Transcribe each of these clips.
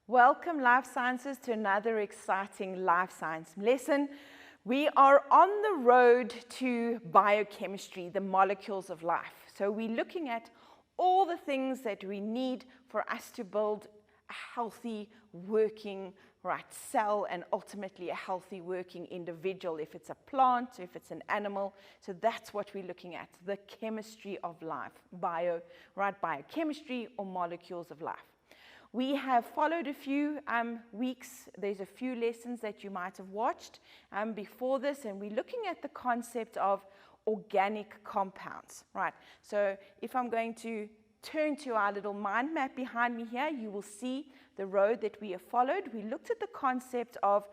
Welcome, Life Sciences, to another exciting life science lesson. We are on the road to biochemistry, the molecules of life. So we're looking at all the things that we need for us to build a healthy, working, cell, and ultimately a healthy, working individual, if it's a plant, if it's an animal. So that's what we're looking at, the chemistry of life, biochemistry or molecules of life. We have followed a few weeks. There's a few lessons that you might have watched before this, and we're looking at the concept of organic compounds, right? So if I'm going to turn to our little mind map behind me here, you will see the road that we have followed. We looked at the concept of,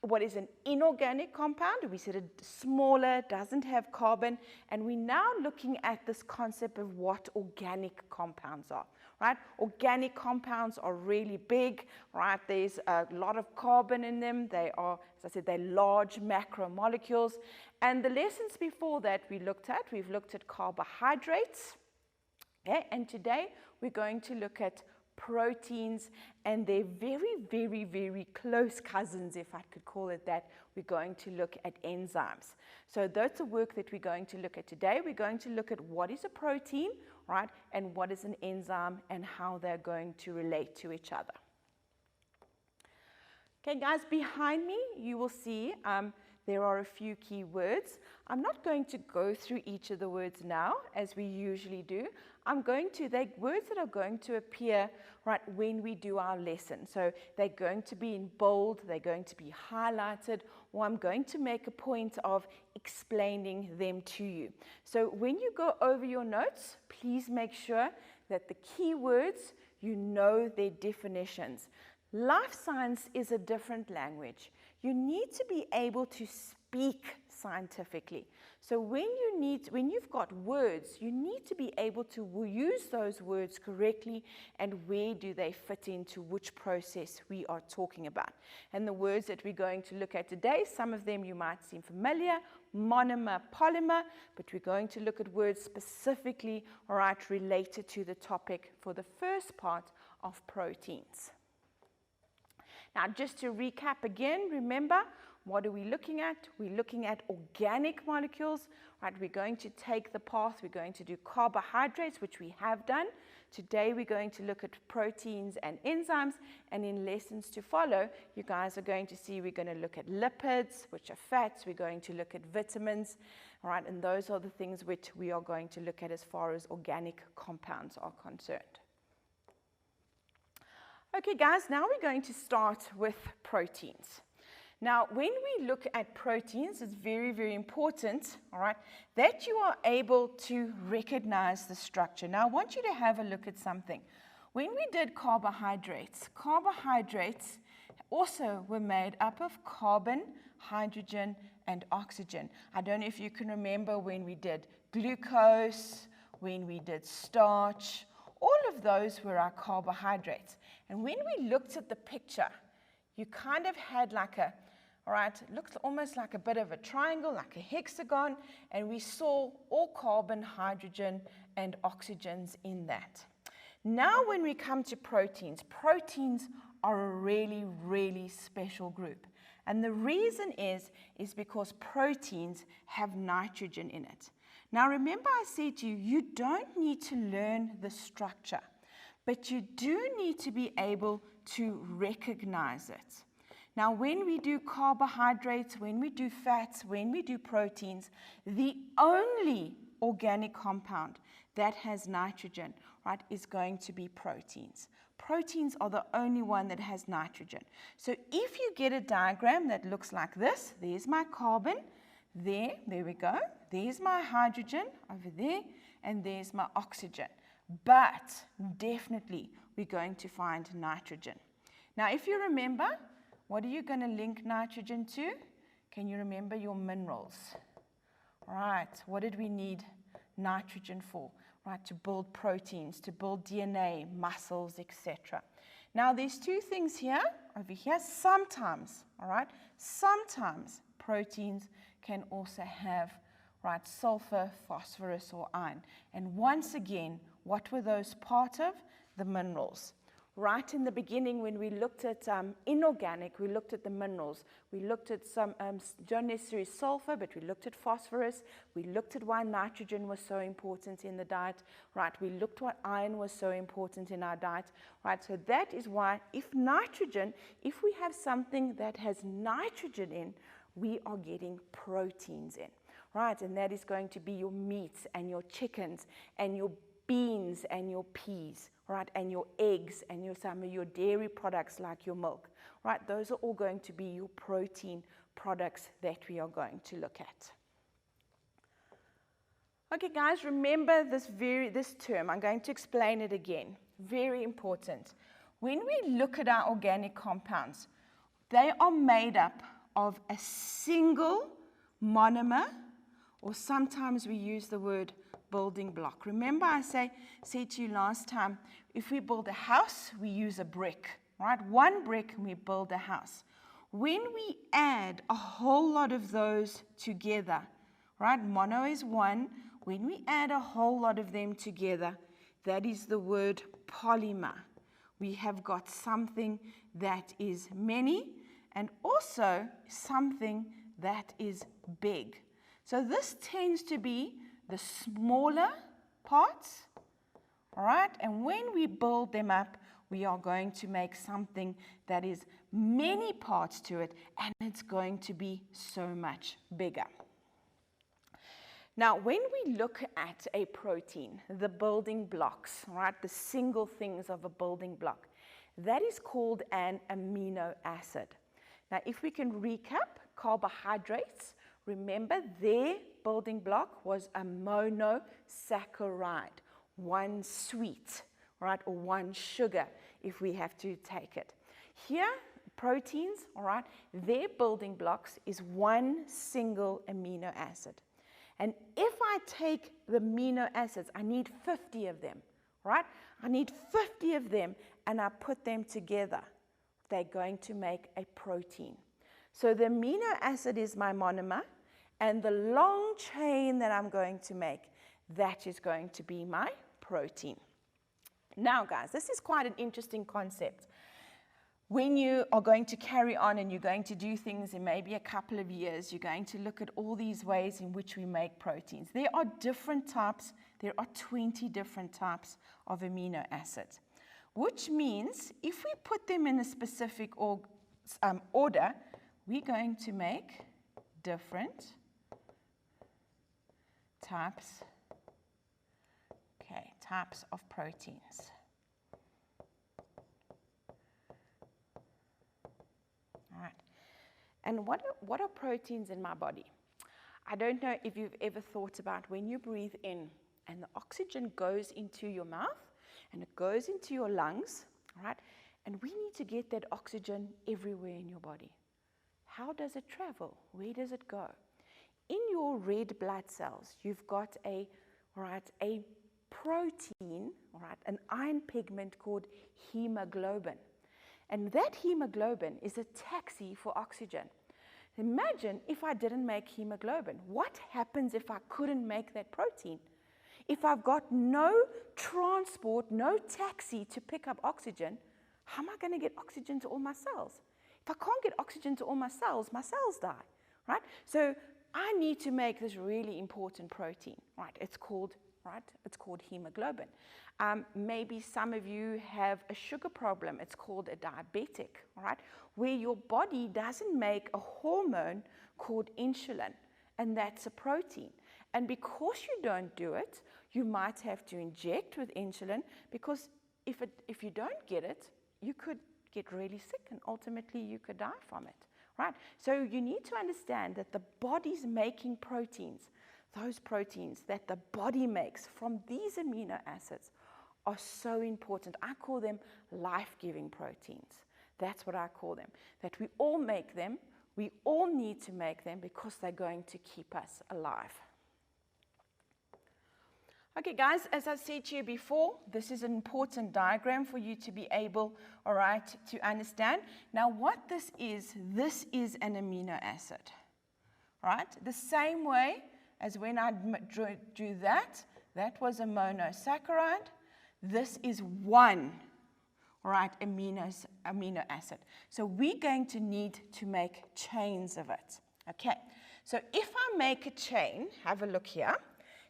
what is an inorganic compound? We said it's smaller, doesn't have carbon, and we're now looking at this concept of what organic compounds are. Right? Organic compounds are really big, right? There's a lot of carbon in them. They are, as I said, they're large macromolecules. And the lessons before that we've looked at carbohydrates. Okay? And today we're going to look at proteins and their very, very, very close cousins, if I could call it that. We're going to look at enzymes. So that's the work that we're going to look at today. We're going to look at what is a protein, right, and what is an enzyme and how they're going to relate to each other. Okay, guys, behind me you will see there are a few key words. I'm not going to go through each of the words now as we usually do. They're words that are going to appear right when we do our lesson. So they're going to be in bold, they're going to be highlighted, or I'm going to make a point of explaining them to you. So when you go over your notes, please make sure that the key words, you know their definitions. Life science is a different language. You need to be able to speak scientifically. So when you've got words, you need to be able to use those words correctly, and where do they fit into which process we are talking about. And the words that we're going to look at today, some of them you might seem familiar, monomer, polymer, but we're going to look at words specifically, related to the topic for the first part of proteins. Now, just to recap again, remember, what are we looking at? We're looking at organic molecules, right? We're going to take the path, we're going to do carbohydrates, which we have done. Today, we're going to look at proteins and enzymes, and in lessons to follow, you guys are going to see we're going to look at lipids, which are fats, we're going to look at vitamins, all right? And those are the things which we are going to look at as far as organic compounds are concerned. Okay, guys, now we're going to start with proteins. Now, when we look at proteins, it's very, very important, all right, that you are able to recognize the structure. Now, I want you to have a look at something. When we did carbohydrates also were made up of carbon, hydrogen, and oxygen. I don't know if you can remember when we did glucose, when we did starch, all of those were our carbohydrates. And when we looked at the picture, you kind of had like a, it looked almost like a bit of a triangle, like a hexagon, and we saw all carbon, hydrogen, and oxygens in that. Now when we come to proteins, proteins are a really, really special group. And the reason is because proteins have nitrogen in it. Now remember I said to you, you don't need to learn the structure, but you do need to be able to recognize it. Now, when we do carbohydrates, when we do fats, when we do proteins, the only organic compound that has nitrogen, is going to be proteins. Proteins are the only one that has nitrogen. So if you get a diagram that looks like this, there's my carbon, there we go, there's my hydrogen over there, and there's my oxygen. But definitely we're going to find nitrogen. Now, if you remember, what are you going to link nitrogen to? Can you remember your minerals? Right, what did we need nitrogen for? Right, to build proteins, to build DNA, muscles, etc. Now, there's two things here, over here. Sometimes proteins can also have, sulfur, phosphorus, or iron. And once again, what were those part of? The minerals. right in the beginning when we looked at inorganic, we looked at the minerals. We looked at some, don't necessarily sulfur, but we looked at phosphorus. We looked at why nitrogen was so important in the diet, right? We looked what iron was so important in our diet, right? So that is why if we have something that has nitrogen in, we are getting proteins in, right? And that is going to be your meats and your chickens and your beans and your peas, right, and your eggs and some of your dairy products like your milk, right? Those are all going to be your protein products that we are going to look at. Okay, guys, remember this term. I'm going to explain it again. Very important. When we look at our organic compounds, they are made up of a single monomer, or sometimes we use the word building block. Remember I said to you last time, if we build a house, we use a brick, right? One brick and we build a house. When we add a whole lot of those together, right? Mono is one. When we add a whole lot of them together, that is the word polymer. We have got something that is many and also something that is big. So this tends to be the smaller parts, all right? And when we build them up, we are going to make something that is many parts to it, and it's going to be so much bigger. Now, when we look at a protein, the building blocks, right, the single things of a building block, that is called an amino acid. Now, if we can recap, carbohydrates, remember their building block was a monosaccharide, one sweet, right, or one sugar if we have to take it. Here, proteins, all right, their building blocks is one single amino acid. And if I take the amino acids, I need 50 of them, right? I need 50 of them, and I put them together. They're going to make a protein. So the amino acid is my monomer, and the long chain that I'm going to make, that is going to be my protein. Now, guys, this is quite an interesting concept. When you are going to carry on and you're going to do things in maybe a couple of years, you're going to look at all these ways in which we make proteins. There are different types. There are 20 different types of amino acids, which means if we put them in a specific order, we're going to make different types of proteins. All right. And what are proteins in my body? I don't know if you've ever thought about when you breathe in and the oxygen goes into your mouth and it goes into your lungs, all right? And we need to get that oxygen everywhere in your body. How does it travel? Where does it go? In your red blood cells, you've got a protein, an iron pigment called hemoglobin. And that hemoglobin is a taxi for oxygen. Imagine if I didn't make hemoglobin. What happens if I couldn't make that protein? If I've got no transport, no taxi to pick up oxygen, how am I going to get oxygen to all my cells? If I can't get oxygen to all my cells die, right? So I need to make this really important protein, right? It's called hemoglobin. Maybe some of you have a sugar problem. It's called a diabetic, right? Where your body doesn't make a hormone called insulin, and that's a protein. And because you don't do it, you might have to inject with insulin, because if you don't get it, you could get really sick and ultimately you could die from it, right? So you need to understand that the body's making proteins. Those proteins that the body makes from these amino acids are so important. I call them life-giving proteins. That's what I call them. That we all make them, we all need to make them because they're going to keep us alive. Okay, guys, as I said to you before, this is an important diagram for you to be able, all right, to understand. Now, what this is an amino acid, right? The same way as when I drew that was a monosaccharide. This is one, right, amino acid. So we're going to need to make chains of it. Okay, so if I make a chain, have a look here.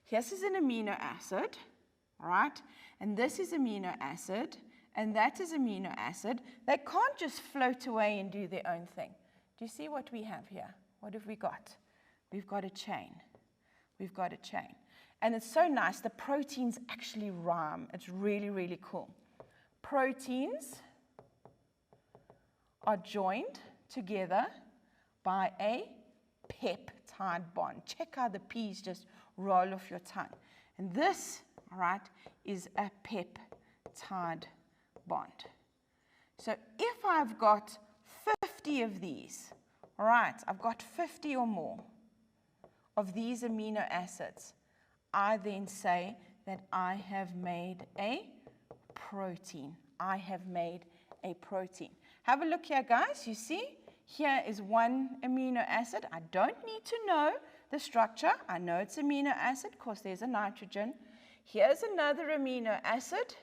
This is an amino acid, right? And this is amino acid, and that is amino acid. They can't just float away and do their own thing. Do you see what we have here? What have we got? We've got a chain. We've got a chain. And it's so nice. The proteins actually rhyme. It's really, really cool. Proteins are joined together by a peptide bond. Check how the P's just roll off your tongue. And this, all right, is a peptide bond. So if I've got 50 of these, all right, I've got 50 or more of these amino acids, I then say that I have made a protein. I have made a protein. Have a look here, guys. You see, here is one amino acid. I don't need to know the structure. I know it's amino acid because there's a nitrogen. Here's another amino acid.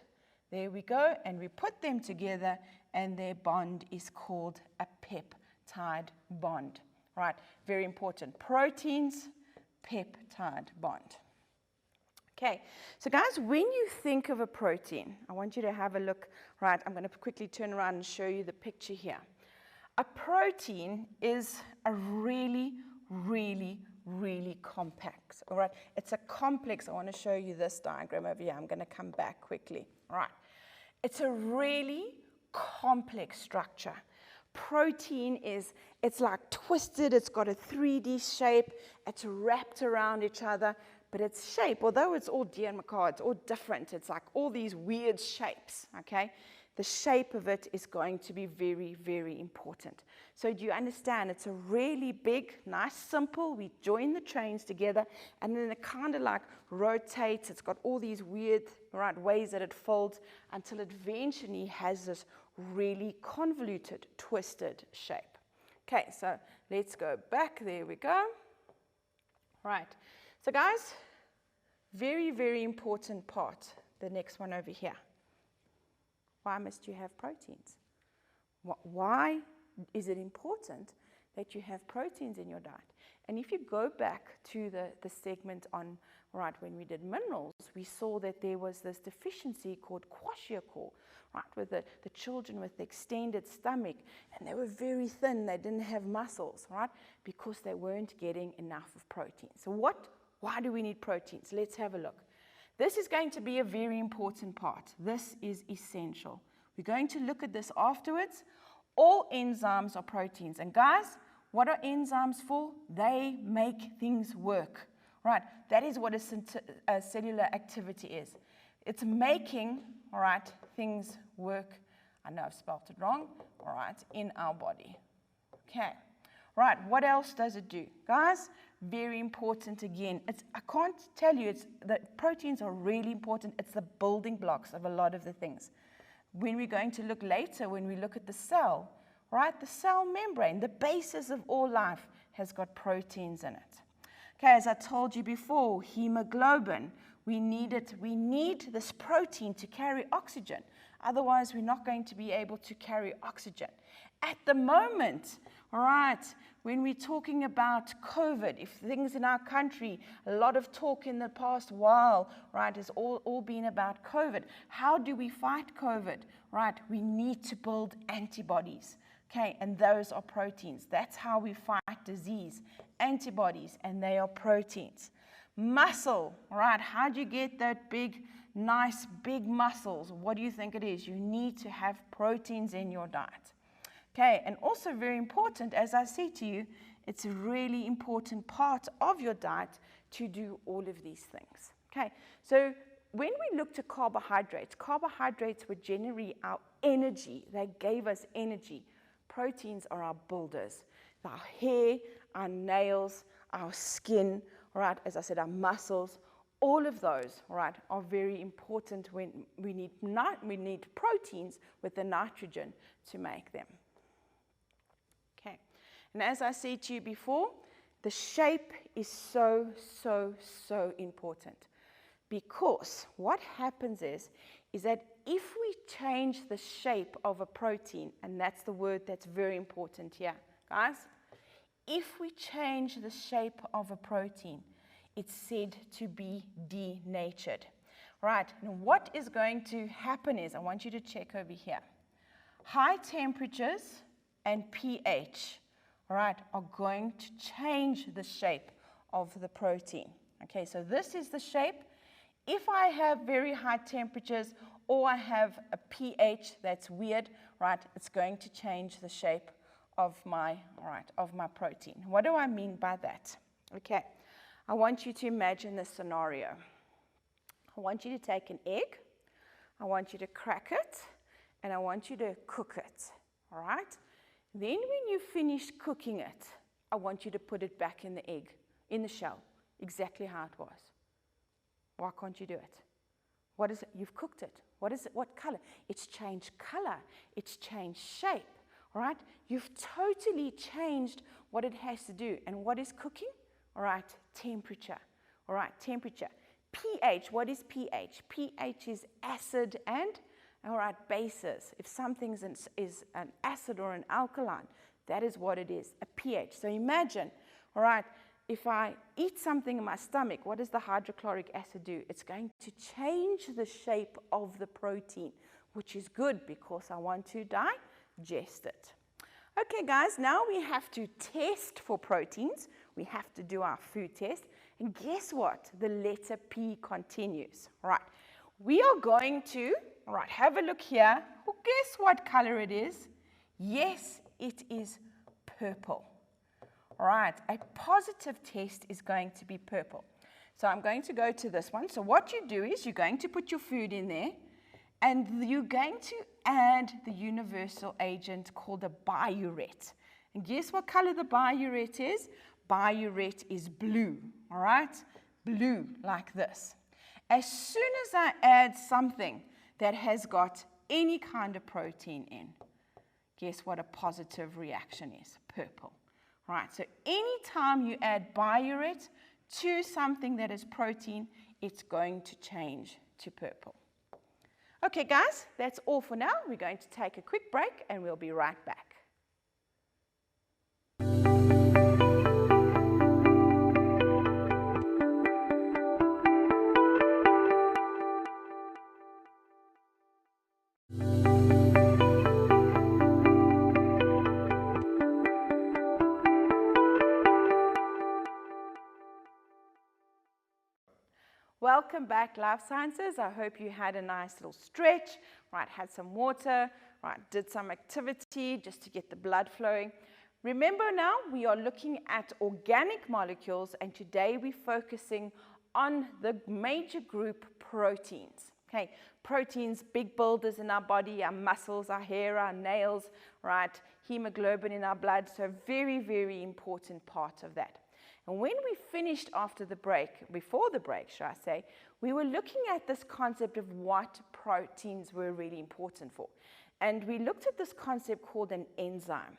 There we go. And we put them together, and their bond is called a peptide bond. Right? Very important. Proteins, peptide bond. Okay, so guys, when you think of a protein, I want you to have a look. Right, I'm going to quickly turn around and show you the picture here. A protein is a really, really, really complex. All right, it's a complex. I want to show you this diagram over here. I'm going to come back quickly. All right, it's a really complex structure. Protein is, it's like twisted. It's got a 3D shape. It's wrapped around each other. But its shape, although it's all DNA, it's all different. It's like all these weird shapes, okay? The shape of it is going to be very, very important. So do you understand? It's a really big, nice, simple. We join the chains together, and then it kind of like rotates. It's got all these weird, right, ways that it folds until it eventually has this really convoluted, twisted shape. Okay, so let's go back. There we go. Right. So guys, very, very important part, the next one over here. Why must you have proteins? Why is it important that you have proteins in your diet? And if you go back to the segment on, right, when we did minerals, we saw that there was this deficiency called kwashiorkor, right, with the children with the extended stomach, and they were very thin, they didn't have muscles, right, because they weren't getting enough of protein. So why do we need proteins? Let's have a look. This is going to be a very important part. This is essential. We're going to look at this afterwards. All enzymes are proteins. And guys, what are enzymes for? They make things work. Right? That is what a cellular activity is. It's making, all right, things work. I know I've spelled it wrong. All right, in our body. Okay. Right, what else does it do? Guys, very important again. I can't tell you, the proteins are really important. It's the building blocks of a lot of the things. When we're going to look later, when we look at the cell, right, the cell membrane, the basis of all life, has got proteins in it. Okay, as I told you before, hemoglobin, we need it. We need this protein to carry oxygen. Otherwise, we're not going to be able to carry oxygen. At the moment, all right, when we're talking about COVID, if things in our country, a lot of talk in the past while, right, has all been about COVID. How do we fight COVID? Right, we need to build antibodies, okay, and those are proteins. That's how we fight disease, antibodies, and they are proteins. Muscle, right, how do you get that big, nice, big muscles? What do you think it is? You need to have proteins in your diet. Okay, and also very important, as I say to you, it's a really important part of your diet to do all of these things. Okay, so when we looked at carbohydrates were generally our energy. They gave us energy. Proteins are our builders. Our hair, our nails, our skin, right, as I said, our muscles, all of those, right, are very important when we need proteins with the nitrogen to make them. Okay, and as I said to you before, the shape is so, so, so important, because what happens is that if we change the shape of a protein, and that's the word that's very important here, guys, if we change the shape of a protein, it's said to be denatured. Right, now what is going to happen is, I want you to check over here. High temperatures and pH, right, are going to change the shape of the protein. Okay, so this is the shape. If I have very high temperatures or I have a pH that's weird, right, it's going to change the shape of my protein. What do I mean by that? Okay, I want you to imagine this scenario. I want you to take an egg, I want you to crack it, and I want you to cook it, all right? Then when you finish cooking it, I want you to put it back in the egg, in the shell, exactly how it was. Why can't you do it? What is it? You've cooked it. What is it? What color? It's changed color. It's changed shape, all right? You've totally changed what it has to do. And what is cooking? All right, temperature, all right, temperature. pH, what is pH? pH is acid and, all right, bases. If something is an acid or an alkaline, that is what it is, a pH. So imagine, all right, if I eat something in my stomach, what does the hydrochloric acid do? It's going to change the shape of the protein, which is good because I want to digest it. Okay, guys, now we have to test for proteins. We have to do our food test. And guess what? The letter P continues. All right, we are going to, all right, have a look here. Well, guess what color it is? Yes, it is purple. All right, a positive test is going to be purple. So I'm going to go to this one. So what you do is you're going to put your food in there, and you're going to add the universal agent called a biuret. And guess what color the biuret is? Biuret is blue, all right? Blue, like this. As soon as I add something that has got any kind of protein in, guess what a positive reaction is? Purple. Right, so anytime you add biuret to something that is protein, it's going to change to purple. Okay, guys, that's all for now. We're going to take a quick break, and we'll be right back. Welcome back, Life Sciences. I hope you had a nice little stretch, right, had some water, right, did some activity just to get the blood flowing. Remember now, we are looking at organic molecules, and today we're focusing on the major group proteins. Okay, proteins, big builders in our body, our muscles, our hair, our nails, right, hemoglobin in our blood, so very, very important part of that. And when we finished after the break, before the break, should I say, we were looking at this concept of what proteins were really important for. And we looked at this concept called an enzyme.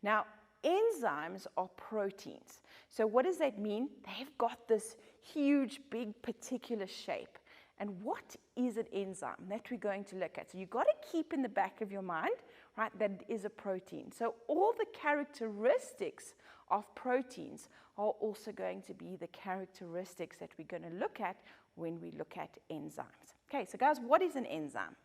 Now, enzymes are proteins. So what does that mean? They've got this huge, big, particular shape. And what is an enzyme? That we're going to look at. So you've got to keep in the back of your mind, right, that it is a protein. So all the characteristics of proteins are also going to be the characteristics that we're going to look at when we look at enzymes. Okay, so guys, what is an enzyme?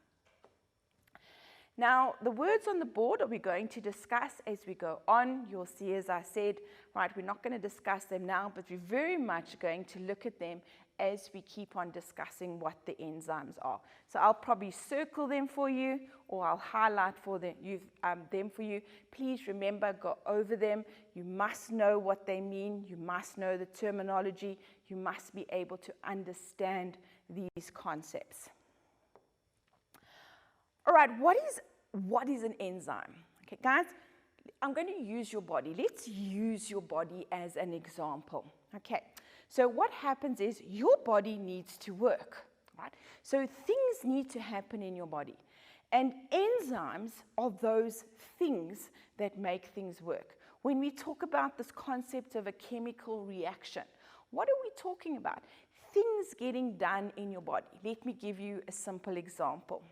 Now, the words on the board are we going to discuss as we go on. You'll see, as I said, right, we're not going to discuss them now, but we're very much going to look at them as we keep on discussing what the enzymes are. So I'll probably circle them for you, or I'll highlight for them for you. Please remember, go over them. You must know what they mean. You must know the terminology. You must be able to understand these concepts. All right, what is an enzyme? Okay, guys, I'm going to use your body. Let's use your body as an example. Okay, so what happens is your body needs to work, right? So things need to happen in your body. And enzymes are those things that make things work. When we talk about this concept of a chemical reaction, what are we talking about? Things getting done in your body. Let me give you a simple example.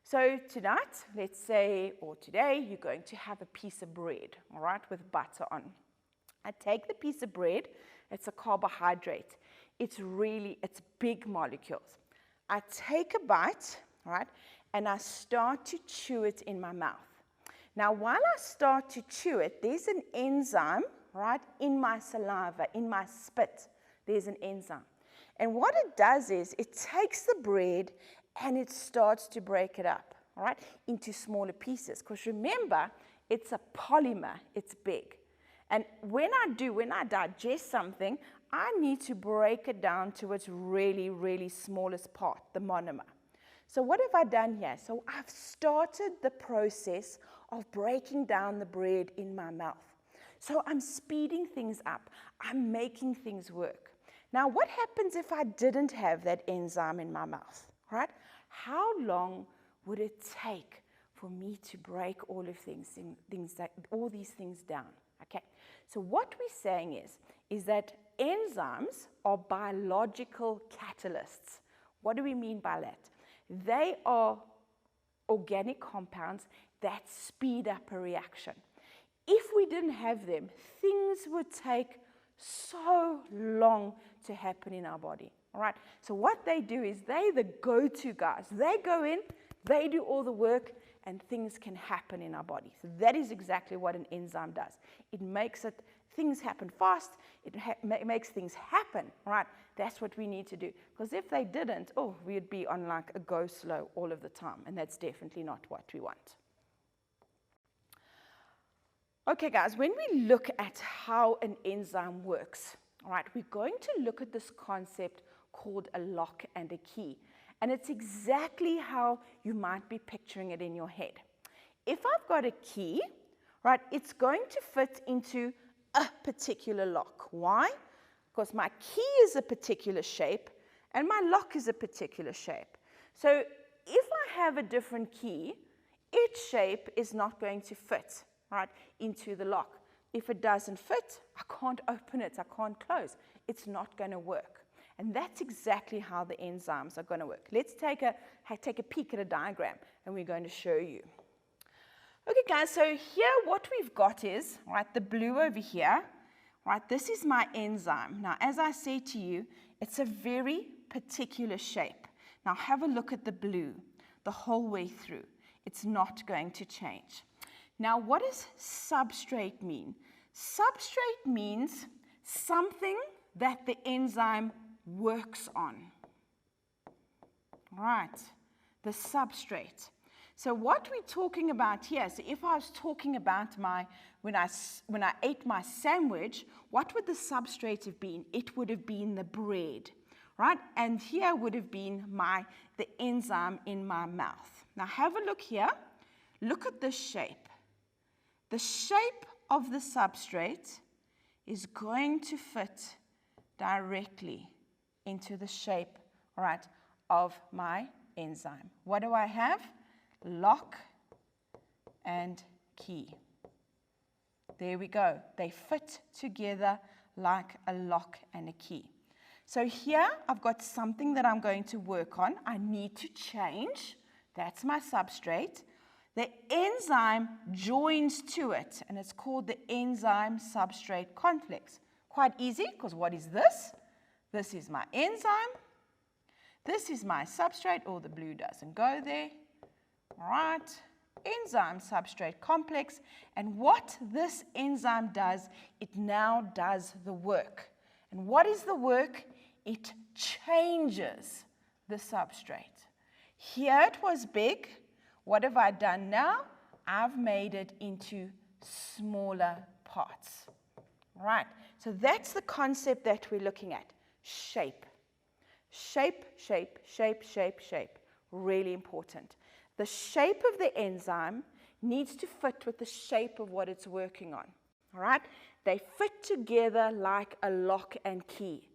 So tonight, let's say, or today, you're going to have a piece of bread, all right, with butter on. I take the piece of bread, it's a carbohydrate. It's big molecules. I take a bite, all right, and I start to chew it in my mouth. Now, while I start to chew it, there's an enzyme, right, in my saliva, in my spit. There's an enzyme. And what it does is it takes the bread and it starts to break it up, all right, into smaller pieces. Because remember, it's a polymer, it's big. And when I digest something, I need to break it down to its really, really smallest part, the monomer. So what have I done here? So I've started the process of breaking down the bread in my mouth. So I'm speeding things up. I'm making things work. Now, what happens if I didn't have that enzyme in my mouth, right? How long would it take for me to break all of all these things down? Okay, so what we're saying is that enzymes are biological catalysts. What do we mean by that? They are organic compounds that speed up a reaction. If we didn't have them, things would take so long to happen in our body, all right? So what they do is they're the go-to guys. They go in, they do all the work, and things can happen in our body. So that is exactly what an enzyme does. It makes things happen fast. It makes things happen, right? That's what we need to do. Because if they didn't, we'd be on like a go slow all of the time, and that's definitely not what we want. Okay, guys, when we look at how an enzyme works, all right, we're going to look at this concept called a lock and a key. And it's exactly how you might be picturing it in your head. If I've got a key, right, it's going to fit into a particular lock. Why? Because my key is a particular shape and my lock is a particular shape. So if I have a different key, its shape is not going to fit, right, into the lock. If it doesn't fit, I can't open it, I can't close. It's not going to work. And that's exactly how the enzymes are going to work. Let's take a peek at a diagram, and we're going to show you. Okay, guys, so here what we've got is, right, the blue over here, right, this is my enzyme. Now, as I say to you, it's a very particular shape. Now, have a look at the blue the whole way through. It's not going to change. Now, what does substrate mean? Substrate means something that the enzyme works on. Right, the substrate. So what we're talking about here, so if I was talking about when I ate my sandwich, what would the substrate have been? It would have been the bread, right? And here would have been the enzyme in my mouth. Now have a look here. Look at this shape. The shape of the substrate is going to fit directly into the shape, right, of my enzyme. What do I have? Lock and key. There we go. They fit together like a lock and a key. So here I've got something that I'm going to work on. I need to change. That's my substrate. The enzyme joins to it, and it's called the enzyme substrate complex. Quite easy, because what is this? This is my enzyme. This is my substrate. Oh, the blue doesn't go there. All right. Enzyme substrate complex. And what this enzyme does, it now does the work. And what is the work? It changes the substrate. Here it was big. What have I done now? I've made it into smaller parts. All right. So that's the concept that we're looking at. Shape. Shape, shape, shape, shape, shape. Really important. The shape of the enzyme needs to fit with the shape of what it's working on. All right? They fit together like a lock and key.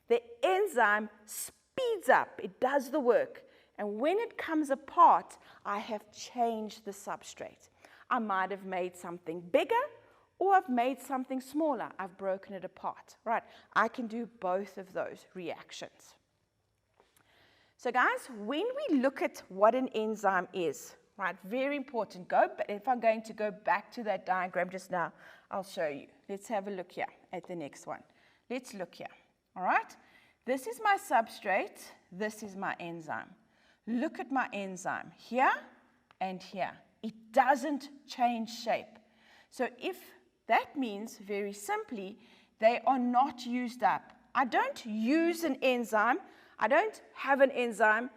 The enzyme speeds up. It does the work. And when it comes apart, I have changed the substrate. I might have made something bigger, or I've made something smaller. I've broken it apart, right? I can do both of those reactions. So guys, when we look at what an enzyme is, right, very important. If I'm going to go back to that diagram just now, I'll show you. Let's have a look here at the next one. Let's look here, all right? This is my substrate. This is my enzyme. Look at my enzyme here and here. It doesn't change shape. So if that means, very simply, they are not used up. I don't use an enzyme. I don't have an enzyme,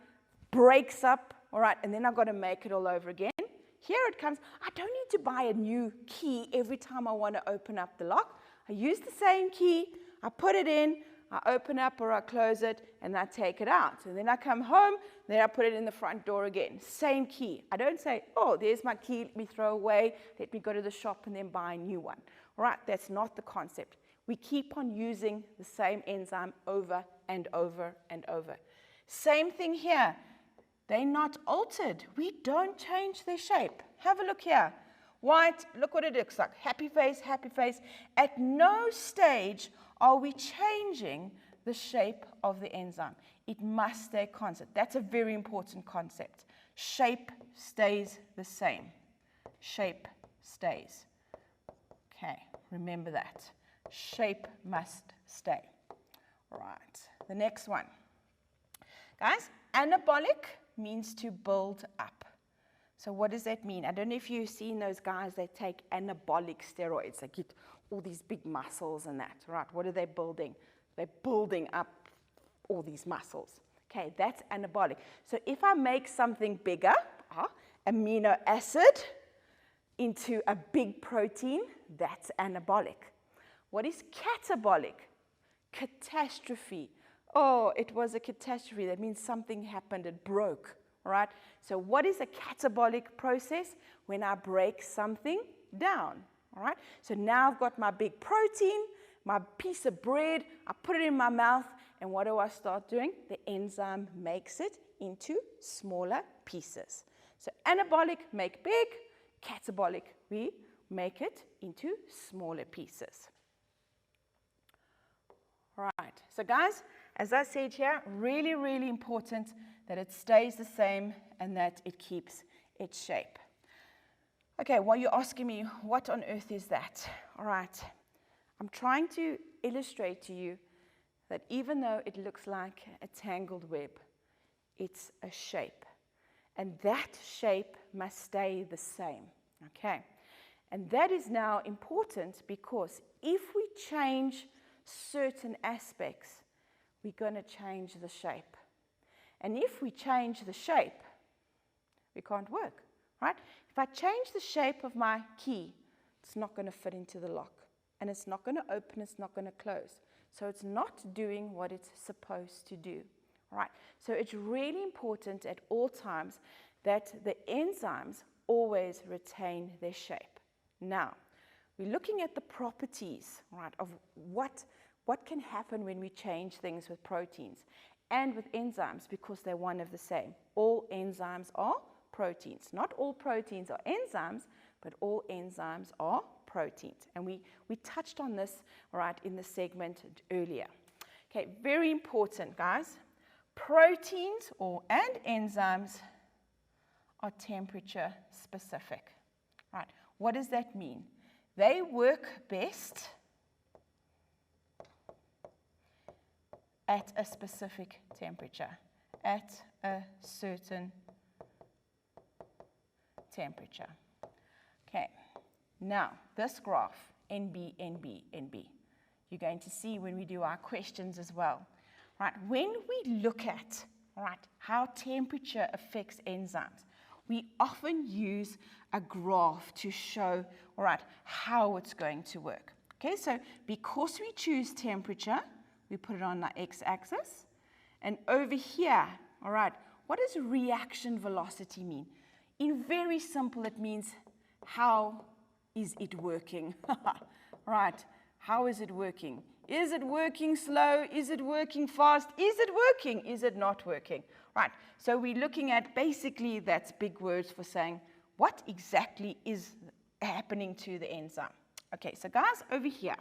breaks up, all right, and then I've got to make it all over again. Here it comes. I don't need to buy a new key every time I want to open up the lock. I use the same key. I put it in. I open up or I close it, and I take it out. And then I come home, then I put it in the front door again. Same key. I don't say, oh, there's my key, let me throw away, let me go to the shop and then buy a new one. All right, that's not the concept. We keep on using the same enzyme over and over and over. Same thing here. They're not altered. We don't change their shape. Have a look here. White, look what it looks like. Happy face, happy face. At no stage are we changing the shape of the enzyme. It must stay constant. That's a very important concept. Shape stays the same. Shape stays. Okay, remember that. Shape must stay. All right, the next one. Guys, anabolic means to build up. So what does that mean? I don't know if you've seen those guys that take anabolic steroids. They get all these big muscles and that, right? What are they building? They're building up all these muscles. Okay, that's anabolic. So if I make something bigger, amino acid, into a big protein, that's anabolic. What is catabolic? Catastrophe. Oh, it was a catastrophe. That means something happened, it broke, right? So what is a catabolic process? When I break something down, all right? So now I've got my big protein, my piece of bread, I put it in my mouth, and what do I start doing? The enzyme makes it into smaller pieces. So anabolic, make big. Catabolic, we make it into smaller pieces. All right, so guys, as I said here, really, really important that it stays the same and that it keeps its shape. Okay, well, you're asking me, what on earth is that? All right, I'm trying to illustrate to you that even though it looks like a tangled web, it's a shape. And that shape must stay the same, okay? And that is now important because if we change certain aspects, we're going to change the shape. And if we change the shape, we can't work, right? If I change the shape of my key, it's not going to fit into the lock. And it's not going to open, it's not going to close. So it's not doing what it's supposed to do, right? So it's really important at all times that the enzymes always retain their shape. Now, we're looking at the properties, right, of what can happen when we change things with proteins and with enzymes because they're one of the same. All enzymes are proteins. Not all proteins are enzymes, but all enzymes are proteins. And we touched on this, right, in the segment earlier. Okay, very important, guys. Proteins and enzymes are temperature specific. Right, what does that mean? They work best at a specific temperature, at a certain temperature. Okay, now this graph, NB, NB, NB, you're going to see when we do our questions as well. Right, when we look at, right, how temperature affects enzymes, we often use a graph to show, all right, how it's going to work. Okay, so because we choose temperature, we put it on the x-axis. And over here, all right, what does reaction velocity mean? In very simple, it means how is it working? Right, how is it working? Is it working slow? Is it working fast? Is it working? Is it not working? Right, so we're looking at basically, that's big words for saying what exactly is happening to the enzyme. Okay, so guys, over here,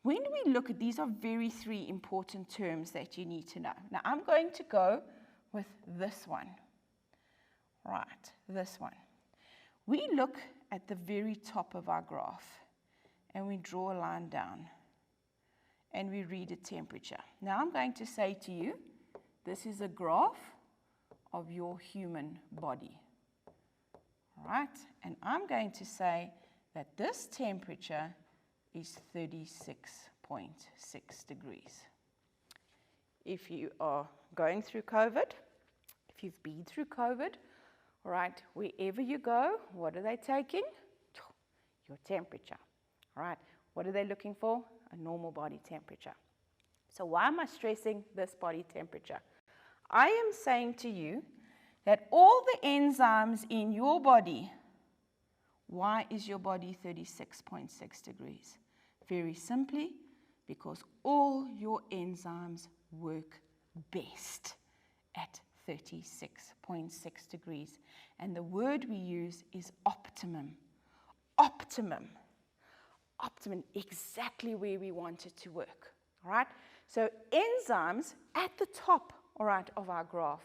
when we look at these are three important terms that you need to know. Now, I'm going to go with this one. Right, this one. We look at the very top of our graph and we draw a line down and we read a temperature. Now I'm going to say to you, this is a graph of your human body. All right, and I'm going to say that this temperature is 36.6 degrees. If you are going through COVID, if you've been through COVID, all right, wherever you go, what are they taking? Your temperature. All right, what are they looking for? A normal body temperature. So why am I stressing this body temperature? I am saying to you that all the enzymes in your body, why is your body 36.6 degrees? Very simply, because all your enzymes work best at 36.6 degrees. And the word we use is optimum. Optimum. Optimum, exactly where we want it to work. All right? So enzymes at the top, all right, of our graph.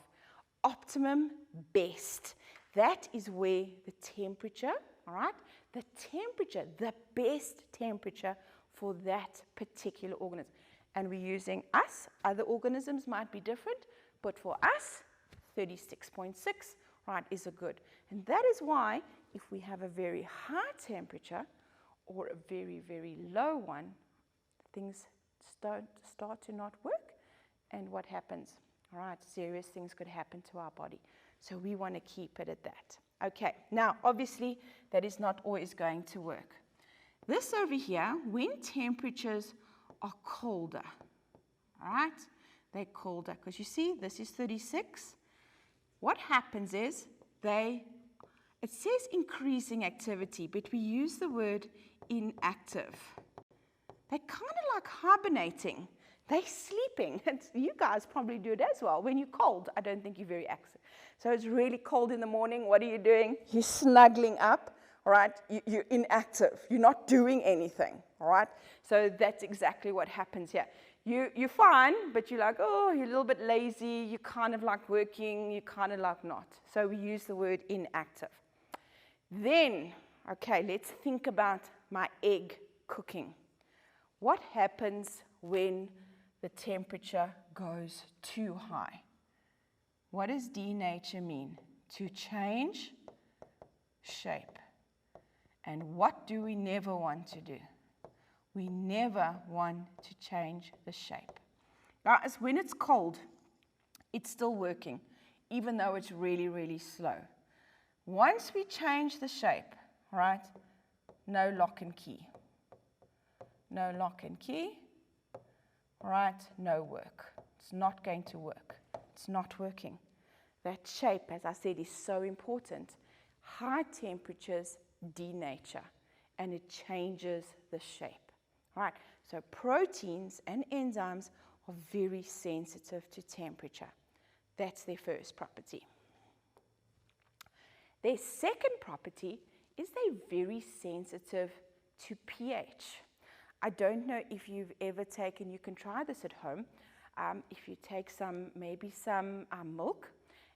Optimum, best. That is where the temperature, all right, the temperature, the best temperature for that particular organism. And we're using us. Other organisms might be different, but for us, 36.6, right, is a good. And that is why if we have a very high temperature or a very, very low one, things start to not work. And what happens? All right, serious things could happen to our body. So we want to keep it at that. Okay, now obviously that is not always going to work. This over here, when temperatures are colder, all right, they're colder, because you see this is 36. What happens is it says increasing activity, but we use the word inactive. They're kind of like hibernating. They're sleeping. You guys probably do it as well. When you're cold, I don't think you're very active. So it's really cold in the morning. What are you doing? You're snuggling up, all right? You're inactive. You're not doing anything, all right? So that's exactly what happens here. You're fine, but you're like, oh, you're a little bit lazy. You're kind of like working. You're kind of like not. So we use the word inactive. Then, okay, let's think about my egg cooking. What happens when the temperature goes too high? What does denature mean? To change shape. And what do we never want to do? We never want to change the shape. Guys, when it's cold, it's still working, even though it's really, really slow. Once we change the shape, right, no lock and key. No lock and key, right, no work. It's not going to work. It's not working. That shape, as I said, is so important. High temperatures denature, and it changes the shape. All right, so proteins and enzymes are very sensitive to temperature. That's their first property. Their second property is they're very sensitive to pH. I don't know if you've ever taken, you can try this at home, if you take maybe some milk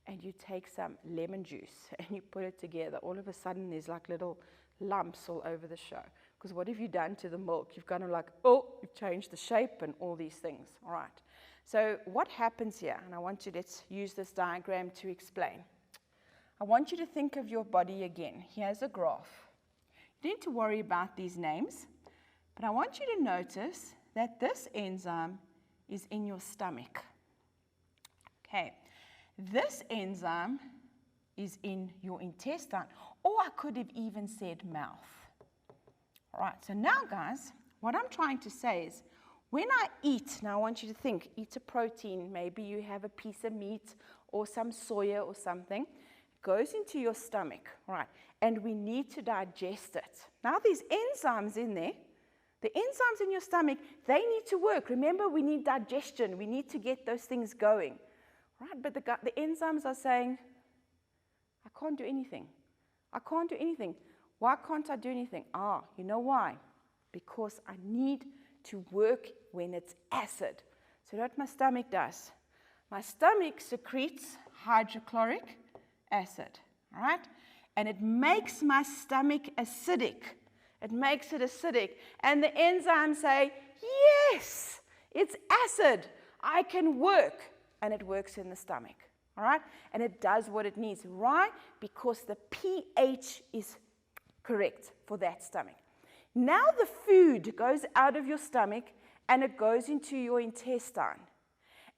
and you take some lemon juice and you put it together, all of a sudden there's like little lumps all over the show. Because what have you done to the milk? You've kind of like, oh, you've changed the shape and all these things. All right. So what happens here, and let's use this diagram to explain. I want you to think of your body again. Here's a graph. You don't need to worry about these names, but I want you to notice that this enzyme is in your stomach. Okay. This enzyme is in your intestine, or I could have even said mouth. All right, so now, guys, what I'm trying to say is when I eat, now I want you to think, eat a protein, maybe you have a piece of meat or some soya or something, goes into your stomach, all right, and we need to digest it. Now, these enzymes in there, the enzymes in your stomach, they need to work. Remember, we need digestion. We need to get those things going, right? But the enzymes are saying, I can't do anything. I can't do anything. Why can't I do anything? You know why? Because I need to work when it's acid. So what my stomach does, My stomach secretes hydrochloric acid, all right? And it makes my stomach acidic. It makes it acidic. And the enzymes say, yes, it's acid. I can work. And it works in the stomach, all right? And it does what it needs. Why? Because the pH is correct for that stomach. Now the food goes out of your stomach and it goes into your intestine.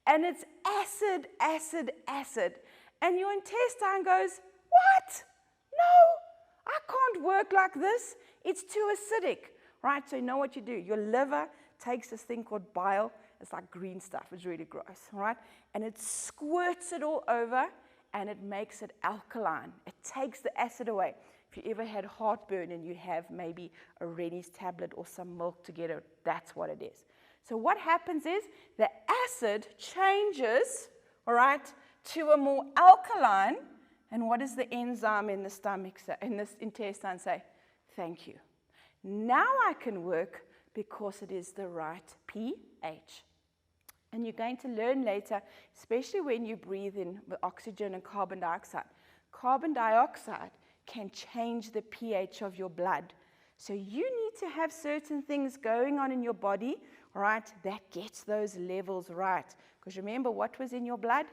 And it's acid, acid, acid. And your intestine goes, what? No, I can't work like this. It's too acidic, right? So you know what you do? Your liver takes this thing called bile. It's like green stuff. It's really gross, all right? And it squirts it all over, and it makes it alkaline. It takes the acid away. If you ever had heartburn and you have maybe a Rennie's tablet or some milk together, that's what it is. So what happens is the acid changes, all right, to a more alkaline. And what does the enzyme in the stomach say, in this intestine say? Thank you. Now I can work because it is the right pH. And you're going to learn later, especially when you breathe in with oxygen and carbon dioxide. Carbon dioxide can change the pH of your blood. So you need to have certain things going on in your body, right, that gets those levels right. Because remember, what was in your blood?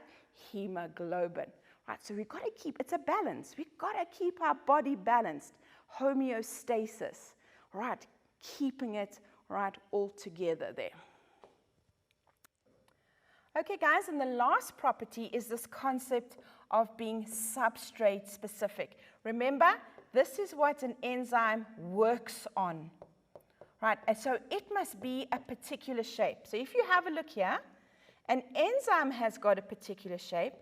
Hemoglobin. Right, so we've got to keep, it's a balance. We've got to keep our body balanced. Homeostasis, right, keeping it, right, all together there. Okay, guys, and the last property is this concept of being substrate specific. Remember, this is what an enzyme works on, right? And so it must be a particular shape. So if you have a look here, an enzyme has got a particular shape,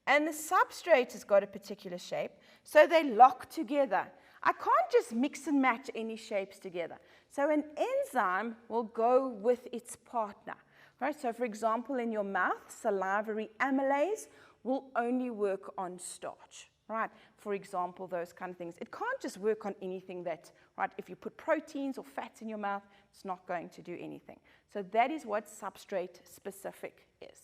and the substrate has got a particular shape, so they lock together. I can't just mix and match any shapes together. So an enzyme will go with its partner. Right, so for example, in your mouth, salivary amylase will only work on starch, right? For example, those kind of things. It can't just work on anything that, right, if you put proteins or fats in your mouth, it's not going to do anything. So that is what substrate specific is.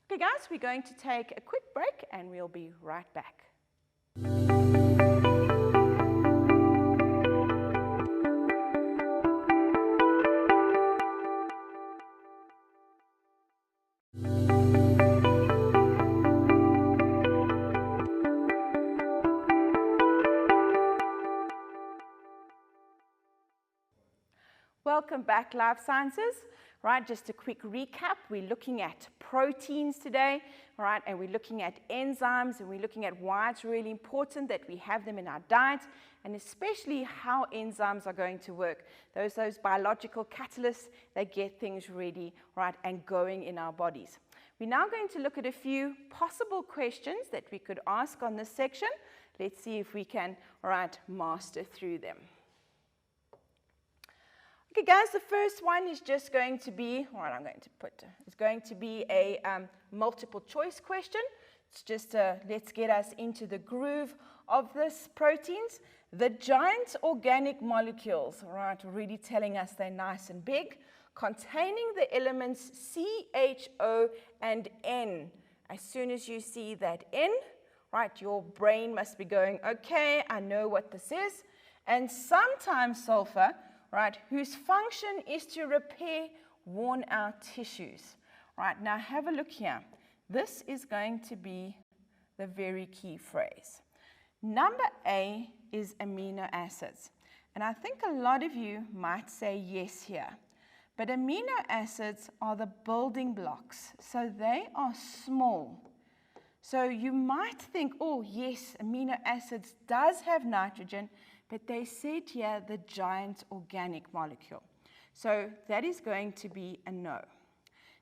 Okay, guys, we're going to take a quick break and we'll be right back. Welcome back, Life Sciences. Right, just a quick recap. We're looking at proteins today, right, and we're looking at enzymes, and we're looking at why it's really important that we have them in our diet, and especially how enzymes are going to work. Those biological catalysts, they get things ready, right, and going in our bodies. We're now going to look at a few possible questions that we could ask on this section. Let's see if we can, right, master through them. Okay, guys, the first one is just going to be, it's going to be a multiple choice question. It's just let's get us into the groove of this proteins. The giant organic molecules, right, really telling us they're nice and big, containing the elements C, H, O, and N. As soon as you see that N, right, your brain must be going, okay, I know what this is. And sometimes sulfur, right, whose function is to repair worn out tissues. Right, now have a look here. This is going to be the very key phrase. Number A is amino acids. And I think a lot of you might say yes here. But amino acids are the building blocks, so they are small. So you might think, oh yes, amino acids does have nitrogen, but they said here the giant organic molecule. So that is going to be a no.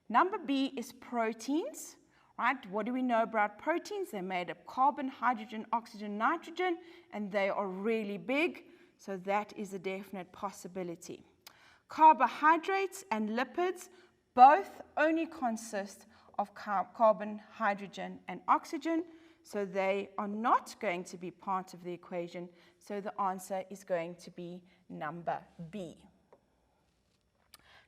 Number B is proteins, right? What do we know about proteins? They're made of carbon, hydrogen, oxygen, nitrogen, and they are really big. So that is a definite possibility. Carbohydrates and lipids both only consist of carbon, hydrogen, and oxygen. So they are not going to be part of the equation. So the answer is going to be number B.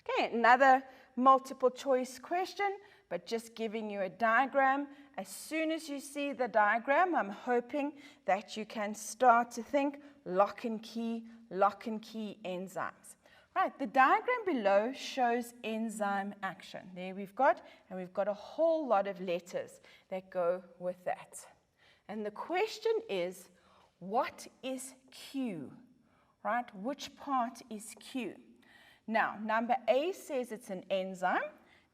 Okay, another multiple choice question, but just giving you a diagram. As soon as you see the diagram, I'm hoping that you can start to think lock and key enzymes. Right, the diagram below shows enzyme action. There we've got, and we've got a whole lot of letters that go with that. And the question is, what is Q? Right, which part is Q? Now, number A says it's an enzyme.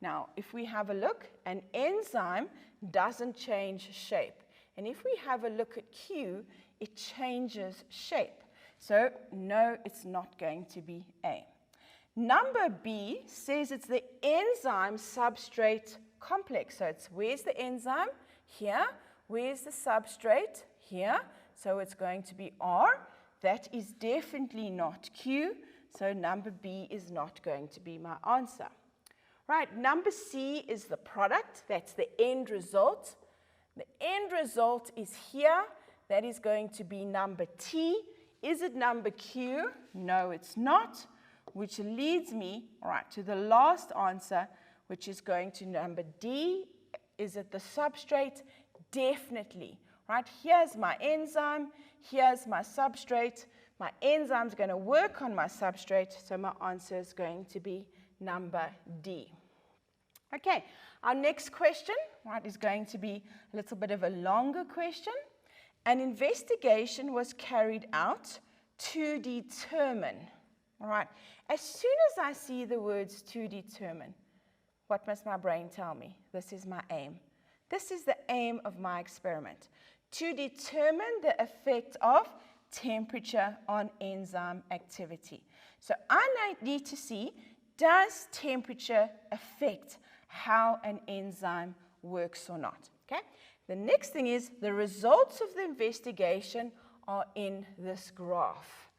Now, if we have a look, an enzyme doesn't change shape. And if we have a look at Q, it changes shape. So, no, it's not going to be A. Number B says it's the enzyme substrate complex. So, it's where's the enzyme? Here. Where's the substrate? Here. So, it's going to be R. That is definitely not Q. So, number B is not going to be my answer. Right, number C is the product. That's the end result. The end result is here. That is going to be number T. Is it number Q? No, it's not, which leads me, right, to the last answer, which is going to number D. Is it the substrate? Definitely. Right, here's my enzyme. Here's my substrate. My enzyme is going to work on my substrate, so my answer is going to be number D. Okay, our next question, right, is going to be a little bit of a longer question. An investigation was carried out to determine, all right. As soon as I see the words to determine, what must my brain tell me? This is my aim. This is the aim of my experiment, to determine the effect of temperature on enzyme activity. So I need to see, does temperature affect how an enzyme works or not? Okay. The next thing is the results of the investigation are in this graph.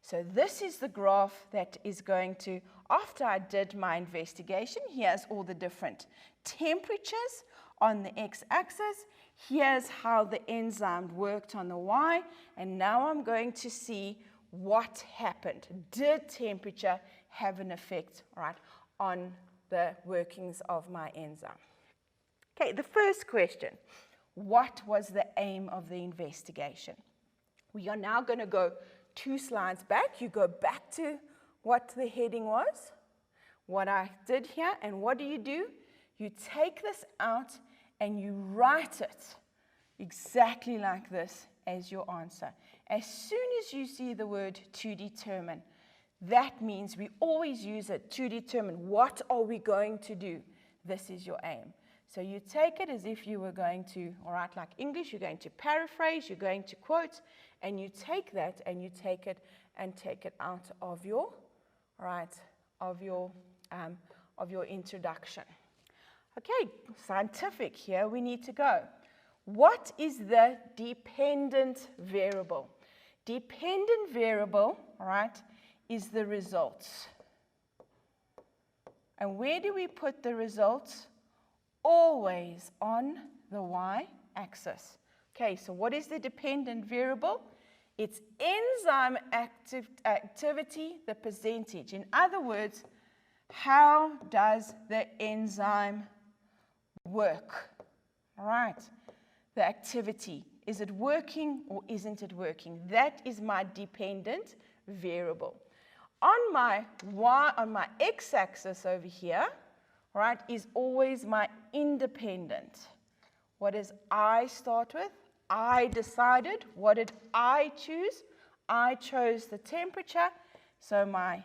So this is the graph that is going to, after I did my investigation, here's all the different temperatures on the x-axis. Here's how the enzyme worked on the y, and now I'm going to see what happened. Did temperature have an effect, right, on the workings of my enzyme? Okay, the first question, what was the aim of the investigation? We are now going to go 2 slides back. You go back to what the heading was, what I did here, and what do? You take this out and you write it exactly like this as your answer. As soon as you see the word to determine, that means we always use it to determine what are we going to do. This is your aim. So you take it as if you were going to, all right, like English, you're going to paraphrase, you're going to quote, and you take that and you take it and take it out of your, right, of your introduction. Okay, scientific, here we need to go. What is the dependent variable? Dependent variable, all right, is the results. And where do we put the results? Always on the y-axis. Okay, so what is the dependent variable? It's enzyme activity, the percentage. In other words, how does the enzyme work? All right, the activity. Is it working or isn't it working? That is my dependent variable. On my x-axis over here, right, is always my independent. What does I start with? I decided. What did I choose? I chose the temperature. So my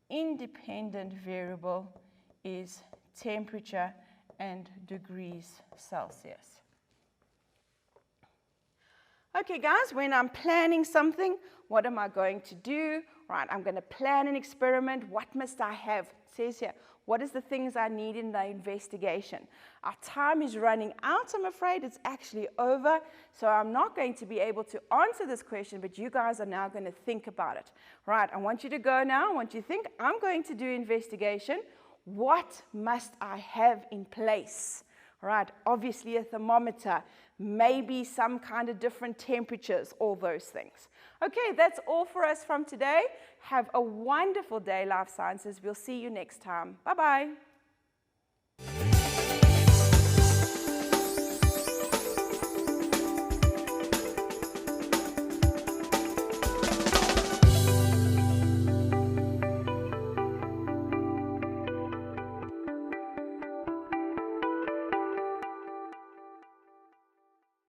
independent variable is temperature and degrees Celsius. Okay, guys, when I'm planning something, what am I going to do? Right, I'm going to plan an experiment. What must I have? It says here, what is the things I need in the investigation? Our time is running out, I'm afraid. It's actually over. So I'm not going to be able to answer this question, but you guys are now going to think about it. Right, I want you to go now. I want you to think, I'm going to do investigation. What must I have in place? All right, obviously a thermometer, maybe some kind of different temperatures, all those things. Okay, that's all for us from today. Have a wonderful day, Life Sciences. We'll see you next time. Bye-bye.